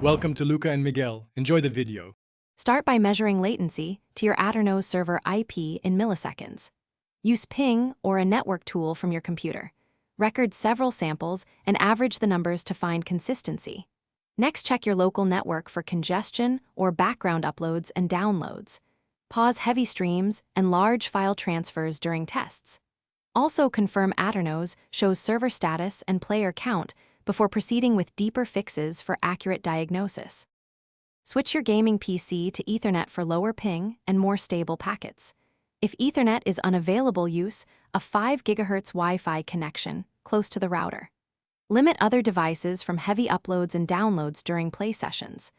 Welcome to Luca and Miguel. Enjoy the video. Start by measuring latency to your Aternos server IP in milliseconds. Use ping or a network tool from your computer. Record several samples and average the numbers to find consistency. Next, check your local network for congestion or background uploads and downloads. Pause heavy streams and large file transfers during tests. Also confirm Aternos shows server status and player count before proceeding with deeper fixes for accurate diagnosis. Switch your gaming PC to Ethernet for lower ping and more stable packets. If Ethernet is unavailable, use a 5 GHz Wi-Fi connection close to the router. Limit other devices from heavy uploads and downloads during play sessions.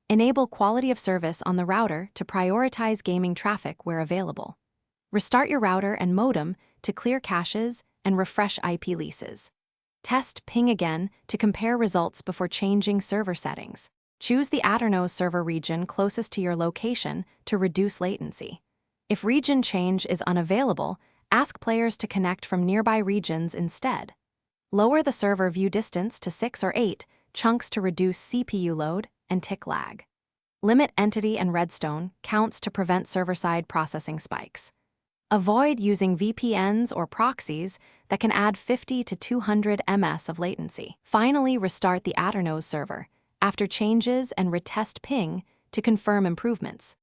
Enable quality of service on the router to prioritize gaming traffic where available. Restart your router and modem to clear caches and refresh IP leases. Test ping again to compare results before changing server settings. Choose the Aternos server region closest to your location to reduce latency. If region change is unavailable, ask players to connect from nearby regions instead. Lower the server view distance to 6 or 8 chunks to reduce CPU load and tick lag. Limit entity and redstone counts to prevent server-side processing spikes. Avoid using VPNs or proxies that can add 50 to 200 ms of latency. Finally, restart the Aternos server after changes and retest ping to confirm improvements.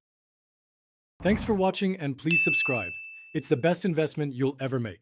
Thanks for watching and please subscribe. It's the best investment you'll ever make.